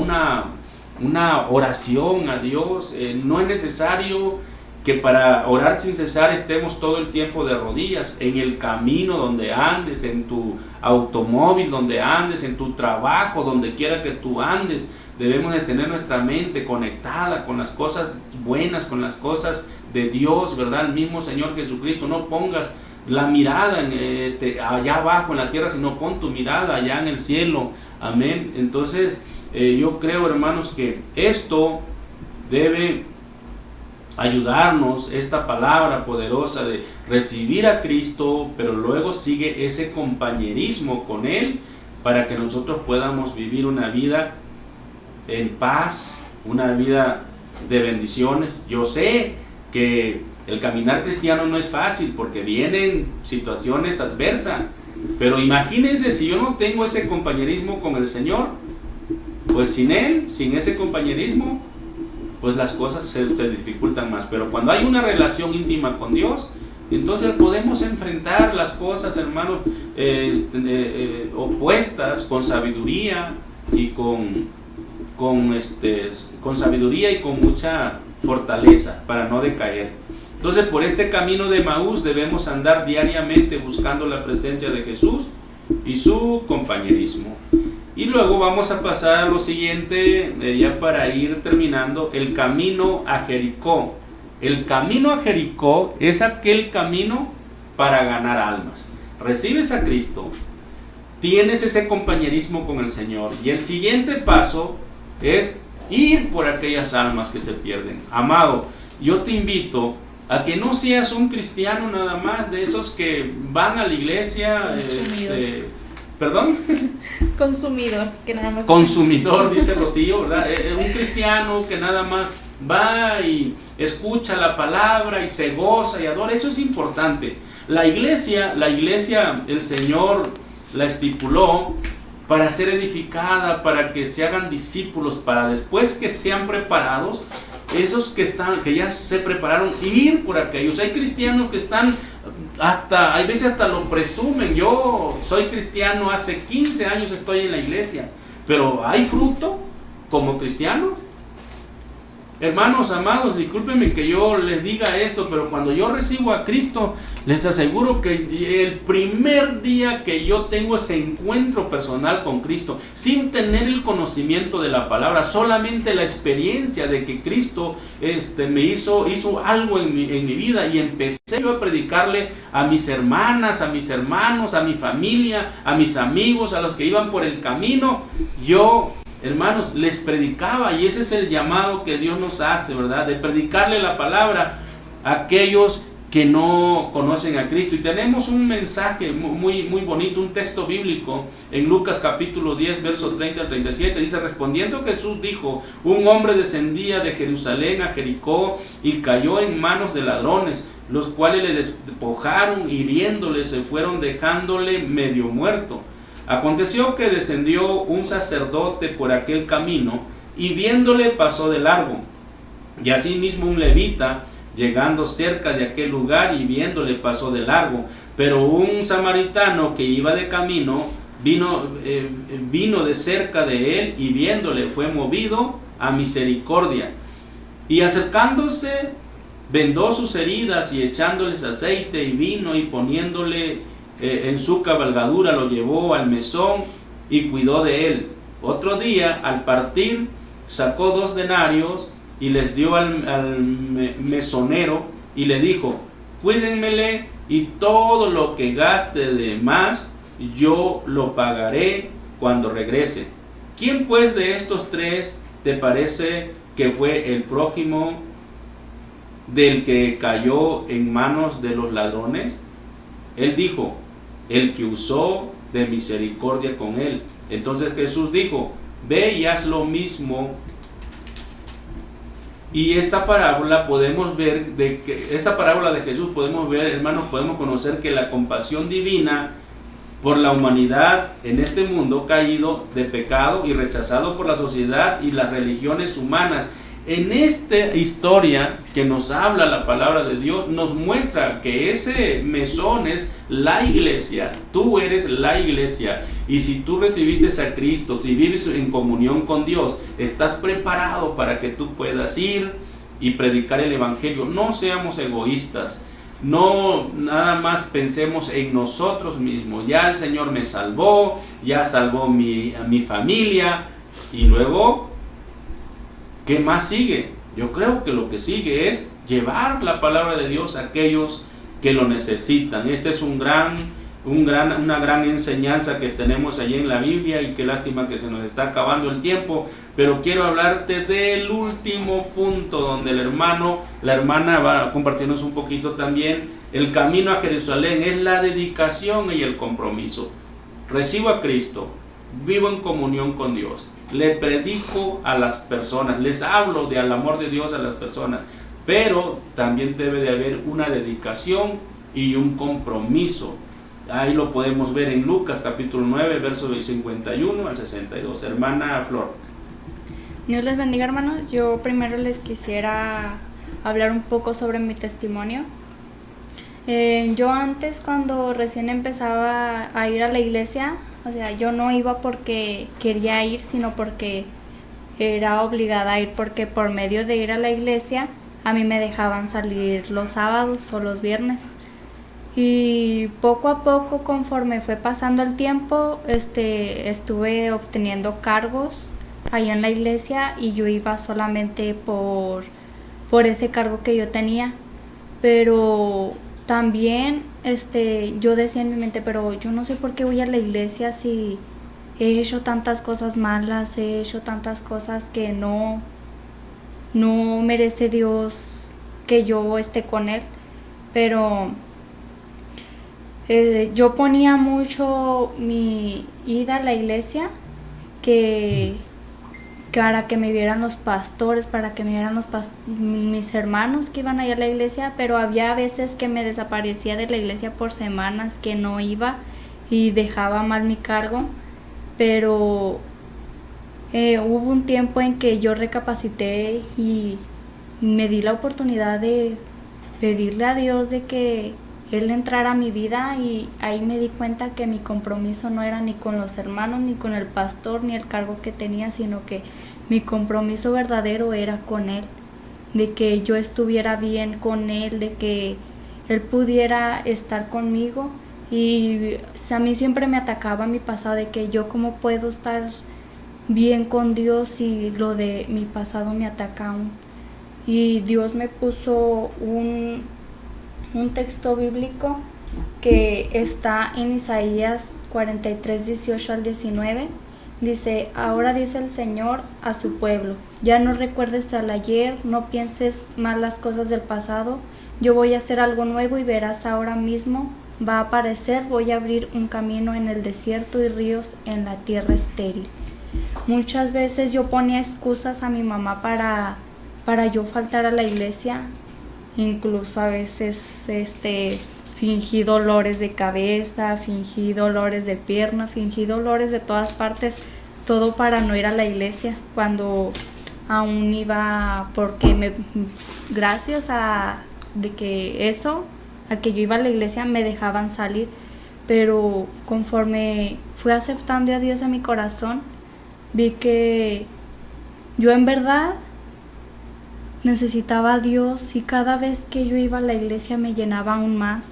una oración a Dios. No es necesario que para orar sin cesar estemos todo el tiempo de rodillas. En el camino donde andes, en tu automóvil donde andes, en tu trabajo, donde quiera que tú andes, debemos de tener nuestra mente conectada con las cosas buenas, con las cosas de Dios, ¿verdad? El mismo Señor Jesucristo. No pongas la mirada allá abajo en la tierra, sino pon tu mirada allá en el cielo. Amén. Entonces yo creo, hermanos, que esto debe ayudarnos esta palabra poderosa de recibir a Cristo, pero luego sigue ese compañerismo con Él para que nosotros podamos vivir una vida en paz, una vida de bendiciones. Yo sé que el caminar cristiano no es fácil porque vienen situaciones adversas, pero imagínense si yo no tengo ese compañerismo con el Señor, pues sin Él, sin ese compañerismo, pues las cosas se dificultan más. Pero cuando hay una relación íntima con Dios, entonces podemos enfrentar las cosas, hermanos, opuestas con sabiduría y con sabiduría y con mucha fortaleza para no decaer. Entonces, por este camino de Emaús debemos andar diariamente buscando la presencia de Jesús y su compañerismo. Y luego vamos a pasar a lo siguiente, ya para ir terminando, el camino a Jericó. El camino a Jericó es aquel camino para ganar almas. Recibes a Cristo, tienes ese compañerismo con el Señor, y el siguiente paso es ir por aquellas almas que se pierden. Amado, yo te invito a que no seas un cristiano nada más de esos que van a la iglesia, Consumidor, que nada más. Consumidor, dice Rocío, ¿verdad? Un cristiano que nada más va y escucha la palabra y se goza y adora. Eso es importante. La iglesia, el Señor la estipuló para ser edificada, para que se hagan discípulos, para después que sean preparados, esos que ya se prepararon, ir por aquellos. Hay cristianos que están hay veces hasta lo presumen. Yo soy cristiano, hace 15 años estoy en la iglesia, pero ¿hay fruto como cristiano? Hermanos amados, discúlpenme que yo les diga esto, pero cuando yo recibo a Cristo, les aseguro que el primer día que yo tengo ese encuentro personal con Cristo, sin tener el conocimiento de la palabra, solamente la experiencia de que Cristo me hizo algo en mi vida, y empecé yo a predicarle a mis hermanas, a mis hermanos, a mi familia, a mis amigos, a los que iban por el camino. Yo, hermanos, les predicaba, y ese es el llamado que Dios nos hace, ¿verdad? De predicarle la palabra a aquellos que no conocen a Cristo. Y tenemos un mensaje muy bonito, un texto bíblico en Lucas capítulo 10, verso 30 al 37. Dice: respondiendo Jesús dijo: un hombre descendía de Jerusalén a Jericó y cayó en manos de ladrones, los cuales le despojaron, hiriéndole, se fueron dejándole medio muerto. Aconteció que descendió un sacerdote por aquel camino, y viéndole pasó de largo. Y asimismo un levita, llegando cerca de aquel lugar y viéndole, pasó de largo. Pero un samaritano que iba de camino vino de cerca de él, y viéndole fue movido a misericordia. Y acercándose, vendó sus heridas, y echándoles aceite y vino, y poniéndole en su cabalgadura, lo llevó al mesón y cuidó de él. Otro día, al partir, sacó 2 denarios y les dio al mesonero, y le dijo: cuídenmele, y todo lo que gaste de más yo lo pagaré cuando regrese. ¿Quién pues de estos 3 te parece que fue el prójimo del que cayó en manos de los ladrones? Él dijo: el que usó de misericordia con él. Entonces Jesús dijo: ve y haz lo mismo. Y esta parábola de Jesús podemos ver, hermanos, podemos conocer que la compasión divina por la humanidad en este mundo caído de pecado y rechazado por la sociedad y las religiones humanas. En esta historia que nos habla la palabra de Dios, nos muestra que ese mesón es la iglesia. Tú eres la iglesia, y si tú recibiste a Cristo, si vives en comunión con Dios, estás preparado para que tú puedas ir y predicar el evangelio. No seamos egoístas, no nada más pensemos en nosotros mismos. Ya el Señor me salvó, ya salvó a mi familia, y luego, ¿qué más sigue? Yo creo que lo que sigue es llevar la palabra de Dios a aquellos que lo necesitan. Este es un gran una gran enseñanza que tenemos allí en la Biblia, y qué lástima que se nos está acabando el tiempo, pero quiero hablarte del último punto donde la hermana va a compartirnos un poquito también. El camino a Jerusalén es la dedicación y el compromiso. Recibo a Cristo, vivo en comunión con Dios, le predico a las personas, les hablo del amor de Dios a las personas, pero también debe de haber una dedicación y un compromiso. Ahí lo podemos ver en Lucas capítulo 9, versos del 51 al 62. Hermana Flor. Dios les bendiga, hermanos. Yo primero les quisiera hablar un poco sobre mi testimonio. Yo antes, cuando recién empezaba a ir a la iglesia, o sea, yo no iba porque quería ir, sino porque era obligada a ir, porque por medio de ir a la iglesia a mí me dejaban salir los sábados o los viernes. Y poco a poco, conforme fue pasando el tiempo, estuve obteniendo cargos ahí en la iglesia, y yo iba solamente por ese cargo que yo tenía. Pero también yo decía en mi mente, pero yo no sé por qué voy a la iglesia si he hecho tantas cosas malas, he hecho tantas cosas que no merece Dios que yo esté con Él. Pero yo ponía mucho mi ida a la iglesia que para que me vieran los pastores, para que me vieran mis hermanos que iban allá a la iglesia, pero había veces que me desaparecía de la iglesia por semanas, que no iba y dejaba mal mi cargo. Pero hubo un tiempo en que yo recapacité y me di la oportunidad de pedirle a Dios de que Él entrara a mi vida, y ahí me di cuenta que mi compromiso no era ni con los hermanos, ni con el pastor, ni el cargo que tenía, sino que mi compromiso verdadero era con Él, de que yo estuviera bien con Él, de que Él pudiera estar conmigo. Y a mí siempre me atacaba mi pasado, de que yo cómo puedo estar bien con Dios si lo de mi pasado me ataca aún. Y Dios me puso un texto bíblico que está en Isaías 43, 18 al 19. Dice: ahora dice el Señor a su pueblo, ya no recuerdes al ayer, no pienses más las cosas del pasado. Yo voy a hacer algo nuevo y verás ahora mismo. Va a aparecer, voy a abrir un camino en el desierto y ríos en la tierra estéril. Muchas veces yo ponía excusas a mi mamá para yo faltar a la iglesia. Incluso a veces fingí dolores de cabeza, fingí dolores de pierna, fingí dolores de todas partes, todo para no ir a la iglesia, cuando aún iba, porque gracias a que yo iba a la iglesia me dejaban salir. Pero conforme fui aceptando a Dios en mi corazón, vi que yo en verdad necesitaba a Dios, y cada vez que yo iba a la iglesia me llenaba aún más,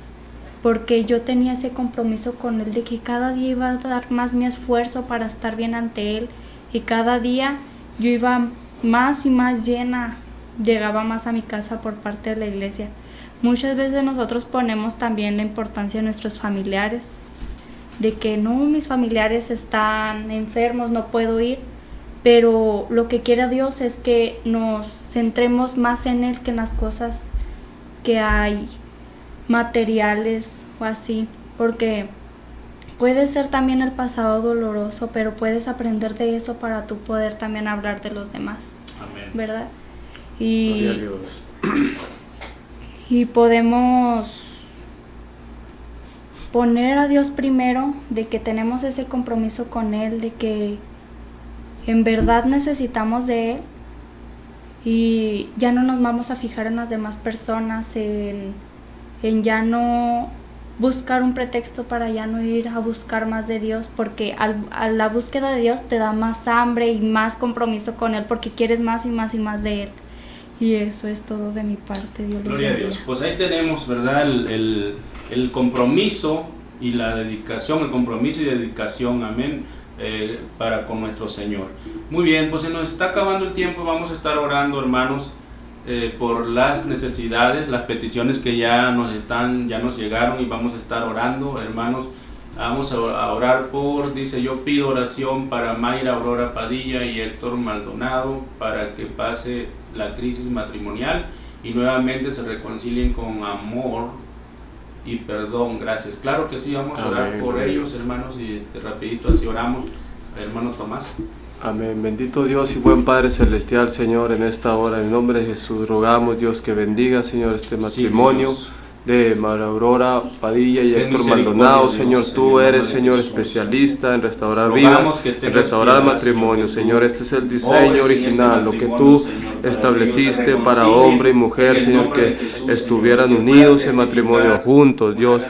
porque yo tenía ese compromiso con Él de que cada día iba a dar más mi esfuerzo para estar bien ante Él, y cada día yo iba más y más llena, llegaba más a mi casa por parte de la iglesia. Muchas veces nosotros ponemos también la importancia de nuestros familiares, de que no, mis familiares están enfermos, no puedo ir. Pero lo que quiere Dios es que nos centremos más en Él que en las cosas que hay, materiales o así, porque puede ser también el pasado doloroso, pero puedes aprender de eso para tú poder también hablar de los demás. Amén. ¿Verdad? Gloria a Dios. Y podemos poner a Dios primero, de que tenemos ese compromiso con Él, de que en verdad necesitamos de Él, y ya no nos vamos a fijar en las demás personas, en ya no buscar un pretexto para ya no ir a buscar más de Dios, porque a la búsqueda de Dios te da más hambre y más compromiso con Él, porque quieres más y más y más de Él. Y eso es todo de mi parte. Dios les Gloria a bendiga. Dios. Pues ahí tenemos, ¿verdad? El compromiso y la dedicación, el compromiso y dedicación, amén, para con nuestro Señor. Muy bien, pues se nos está acabando el tiempo, vamos a estar orando, hermanos. por las necesidades, las peticiones que ya nos llegaron, y vamos a estar orando, hermanos. Vamos a orar dice, yo pido oración para Mayra Aurora Padilla y Héctor Maldonado para que pase la crisis matrimonial y nuevamente se reconcilien con amor y perdón. Gracias. Claro que sí, vamos a orar por ellos, hermanos, y rapidito así oramos. Hermano Tomás. Amén. Bendito Dios y buen Padre Celestial, Señor, en esta hora, en nombre de Jesús, rogamos, Dios, que bendiga, Señor, este matrimonio. Sí, de Mayra Aurora Padilla y Héctor Maldonado, Señor, tú eres, Señor, especialista en restaurar vidas, en restaurar matrimonios, Señor, este es el diseño original, lo que tú estableciste para hombre y mujer, Señor, que estuvieran unidos en matrimonio juntos, Dios.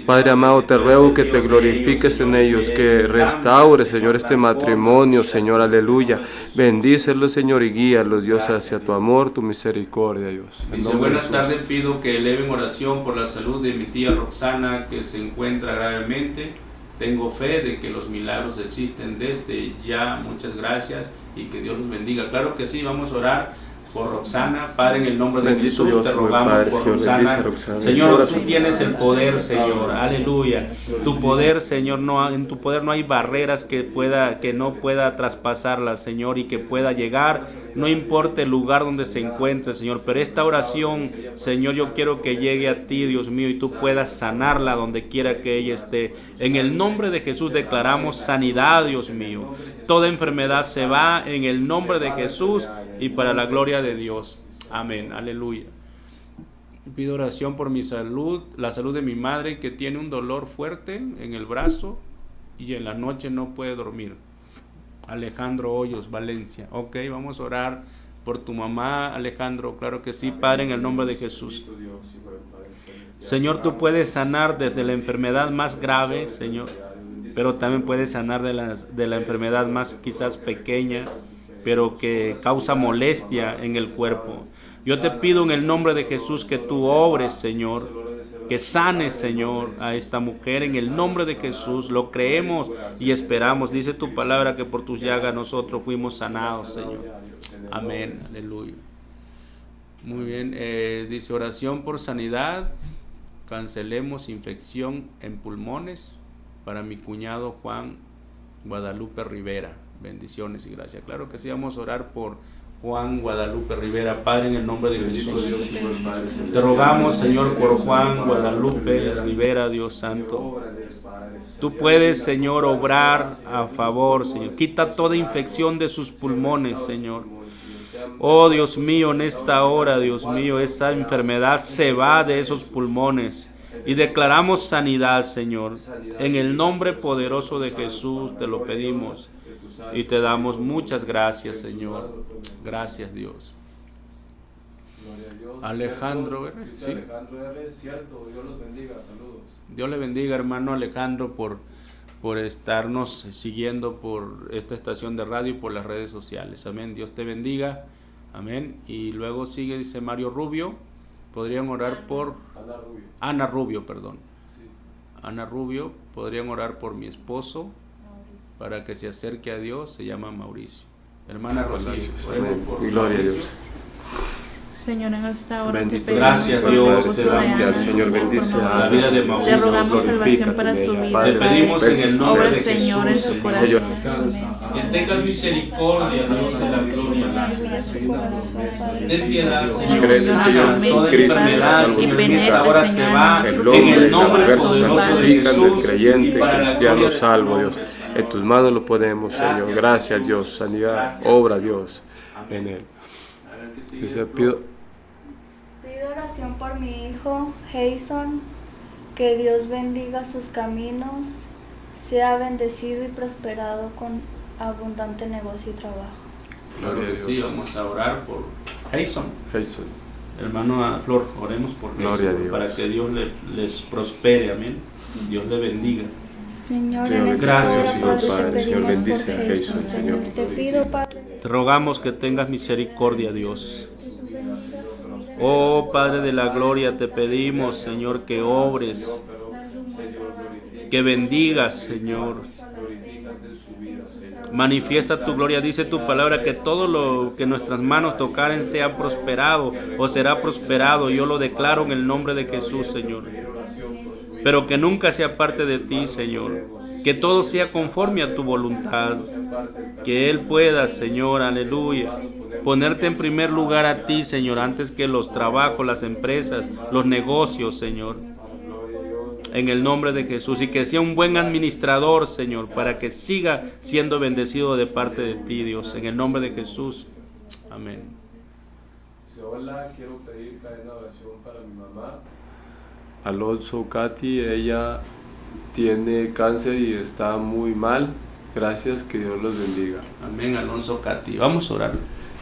Padre amado, te ruego que te glorifiques en ellos, que restaures, Señor, este matrimonio, Señor, aleluya. Bendícelos, Señor, y guíalos, Dios, hacia tu amor, tu misericordia, Dios. Dice, buenas tardes, pido que eleven oración por la salud de mi tía Roxana, que se encuentra gravemente. Tengo fe de que los milagros existen desde ya. Muchas gracias y que Dios los bendiga. Claro que sí, vamos a orar por Roxana. Padre, en el nombre de Bendito Jesús, Dios, te rogamos Padre, por Señor, Roxana. bendice a Roxana. Señor, tú tienes el poder, Señor. Aleluya. Tu poder, Señor, en tu poder no hay barreras que no pueda traspasarla, Señor, y que pueda llegar, no importa el lugar donde se encuentre, Señor. Pero esta oración, Señor, yo quiero que llegue a ti, Dios mío, y tú puedas sanarla donde quiera que ella esté. En el nombre de Jesús declaramos sanidad, Dios mío. Toda enfermedad se va en el nombre de Jesús y para la gloria de Dios. Amén. Aleluya. Pido oración por mi salud, la salud de mi madre, que tiene un dolor fuerte en el brazo y en la noche no puede dormir. Alejandro Hoyos, Valencia. Ok, vamos a orar por tu mamá, Alejandro. Claro que sí, Padre, en el nombre de Jesús. Señor, tú puedes sanar desde la enfermedad más grave, Señor, pero también puedes sanar de la enfermedad más quizás pequeña, pero que causa molestia en el cuerpo. Yo te pido en el nombre de Jesús que tú obres, Señor, que sanes, Señor, a esta mujer. En el nombre de Jesús lo creemos y esperamos. Dice tu palabra que por tus llagas nosotros fuimos sanados, Señor. Amén, aleluya. Muy bien, dice oración por sanidad. Cancelemos infección en pulmones para mi cuñado Juan Guadalupe Rivera. Bendiciones y gracias. Claro que sí, vamos a orar por Juan Guadalupe Rivera. Padre, en el nombre de Jesús, te rogamos, Señor, por Juan Guadalupe Rivera, Dios santo. Tú puedes, Señor, obrar a favor, Señor. Quita toda infección de sus pulmones, Señor. Oh, Dios mío, en esta hora, Dios mío, esa enfermedad se va de esos pulmones. Y declaramos sanidad, Señor. En el nombre poderoso de Jesús te lo pedimos. Y te damos muchas gracias, Señor. Gracias, Dios. Alejandro R. ¿Sí? Alejandro R. Cierto, Dios los bendiga, saludos. Dios le bendiga, hermano Alejandro, por estarnos siguiendo por esta estación de radio y por las redes sociales. Amén. Dios te bendiga. Amén. Y luego sigue, dice Mario Rubio. Podrían orar por Ana Rubio, perdón. Sí. Ana Rubio, podrían orar por mi esposo para que se acerque a Dios. Se llama Mauricio. Hermana Rocío, oremos por Gloria a Mauricio. Dios. Señor, en esta hora te Bendito pedimos Gracias, por Dios, el te esposo de damos, Ana, Señor, bendice por a la vida de Mauricio. Te rogamos salvación para su vida. Te pedimos en el nombre Obra, de Señor, en Jesús, su Señor. corazón. Que tengas misericordia, Dios de la gloria. Ten piedad, Señor. Crees, Sana Señor, toda Cristo, enfermedad, y Señor, que penetra, ahora se Señor, va en El nuestro en el hombre, nombre el verso poderoso de santifican Jesús. del creyente, y para la cristiano gloria de salvo, tu Dios. nombre. En tus manos lo ponemos, Señor. Gracias, Dios. Sanidad, obra, Dios, en él. Dice, pido oración por mi hijo Jason, que Dios bendiga sus caminos, sea bendecido y prosperado con abundante negocio y trabajo. Claro que sí, vamos a orar por Jason. Jesús. Hermano Flor, oremos por Gloria a Jason, Dios. para que Dios les prospere, amén. Dios le bendiga. Señor, Señor, en esta gracias, hora, Señor Padre, Padre, te Señor, pedimos bendice por a Jason, Jason, Señor. Señor. Te pido, Padre, Te rogamos que tengas misericordia, Dios. Oh Padre de la gloria, te pedimos, Señor, que obres, que bendigas, Señor, Manifiesta tu gloria. Dice tu palabra que todo lo que nuestras manos tocaren sea prosperado o será prosperado. Yo lo declaro en el nombre de Jesús, Señor. Pero que nunca sea parte de ti, Señor. Que todo sea conforme a tu voluntad. Que Él pueda, Señor, aleluya, ponerte en primer lugar a ti, Señor, antes que los trabajos, las empresas, los negocios, Señor. En el nombre de Jesús. Y que sea un buen administrador, Señor, para que siga siendo bendecido de parte de ti, Dios. En el nombre de Jesús. Amén. Hola, quiero pedir cadena de oración para mi mamá. Alonso Katy, ella tiene cáncer y está muy mal. Gracias, que Dios los bendiga. Amén, Alonso Katy. Vamos a orar.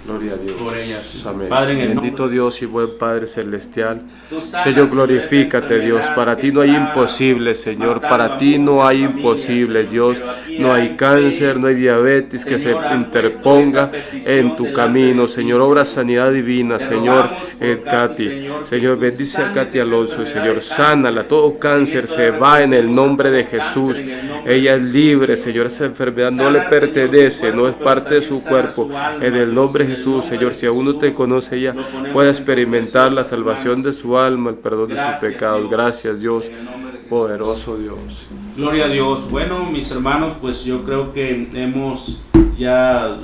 Gloria a Dios. Por ella, sí. Amén. Padre, en el Bendito nombre- Dios y buen Padre celestial. Tú sanas, Señor, Señor, glorifícate, esa Dios. Para ti no hay enfermedad, imposible, Señor. matando Para a ti no muchas hay familias, imposible, Señor, Dios. pero aquí No hay hay cáncer, fe. no hay diabetes que se Señor, han interponga puesto esa petición en tu delante camino, de ti, Señor. Obra Señor. sanidad divina, Te Señor. rogamos por Katy, Señor, Señor, que bendice a sanes Katy esa Alonso, enfermedad Señor. de cáncer. Sánala. Todo En cáncer esto se de va en el repente, nombre de cáncer, Jesús. en el nombre Ella de es Jesús, libre, Señor. Señor. Esa enfermedad no Sana, le Señor, su pertenece, cuerpo, no es pero parte de también su sana cuerpo. su alma, En el Dios, nombre de en el Jesús, nombre Señor. de Si aún no te Jesús, conoce, ella lo ponemos pueda en tus experimentar la preciosas salvación de manos. su alma, el perdón de sus Gracias, pecados. Dios. Gracias, Dios. En el nombre de Jesús. Poderoso Dios. Gloria a Dios. Bueno, mis hermanos, pues yo creo que hemos ya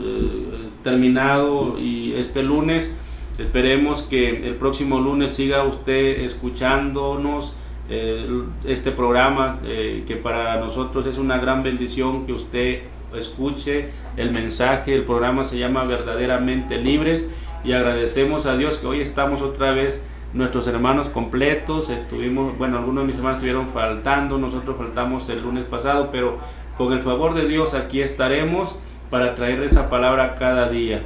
terminado y este lunes. Esperemos que el próximo lunes siga usted escuchándonos este programa, que para nosotros es una gran bendición que usted escuche el mensaje. El programa se llama Verdaderamente Libres y agradecemos a Dios que hoy estamos otra vez nuestros hermanos completos. Estuvimos, bueno, algunos de mis hermanos estuvieron faltando, nosotros faltamos el lunes pasado, pero con el favor de Dios aquí estaremos para traer esa palabra cada día.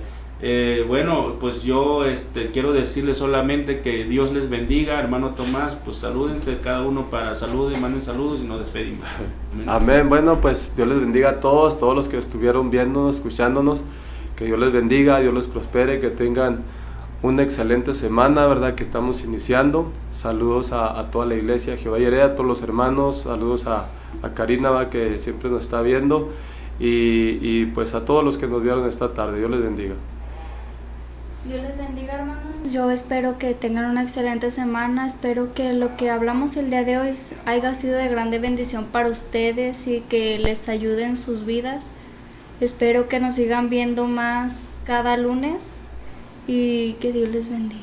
Bueno, pues yo quiero decirles solamente que Dios les bendiga. Hermano Tomás, pues salúdense cada uno, para saluden, manden saludos y nos despedimos. Amén. Amén. Bueno, pues Dios les bendiga a todos los que estuvieron viéndonos, escuchándonos. Que Dios les bendiga, Dios los prospere, que tengan una excelente semana, ¿verdad? Que estamos iniciando. Saludos a toda la iglesia, Jehová Jireh, a todos los hermanos. Saludos a Karina, ¿va? Que siempre nos está viendo. Y pues a todos los que nos vieron esta tarde. Dios les bendiga. Dios les bendiga, hermanos. Yo espero que tengan una excelente semana. Espero que lo que hablamos el día de hoy haya sido de grande bendición para ustedes y que les ayude en sus vidas. Espero que nos sigan viendo más cada lunes y que Dios les bendiga.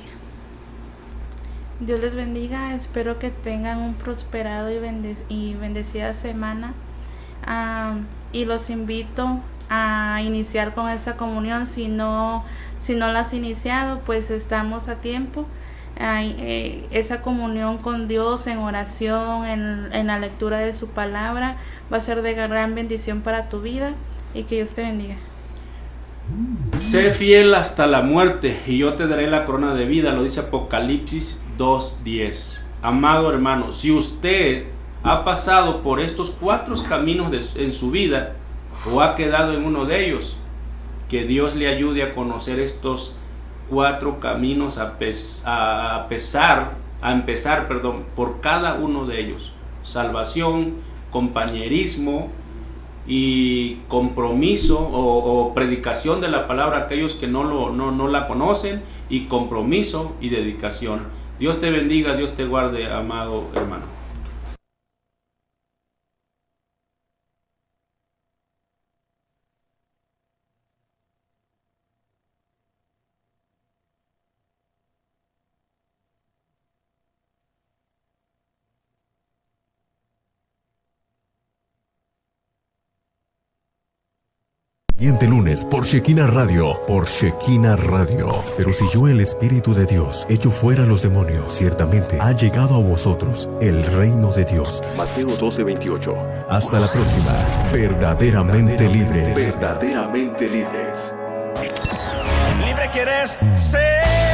Dios les bendiga, espero que tengan un prosperado y bendecida semana. Y los invito a iniciar con esa comunión. Si no la has iniciado, pues estamos a tiempo. Esa comunión con Dios en oración, en la lectura de su palabra, va a ser de gran bendición para tu vida, y que Dios te bendiga. Sé fiel hasta la muerte y yo te daré la corona de vida, lo dice Apocalipsis 2:10. Amado hermano, si usted ha pasado por estos 4 caminos en su vida o ha quedado en uno de ellos, que Dios le ayude a conocer estos 4 caminos, a empezar por cada uno de ellos. Salvación, compañerismo y compromiso o predicación de la palabra a aquellos que no la conocen, y compromiso y dedicación. Dios te bendiga, Dios te guarde, amado hermano. Siguiente lunes por Shekinah Radio, Pero si yo, el Espíritu de Dios, echo fuera los demonios, ciertamente ha llegado a vosotros el reino de Dios. Mateo 12:28. Hasta la próxima. Verdaderamente libres. Verdaderamente libres. Libre quieres ser.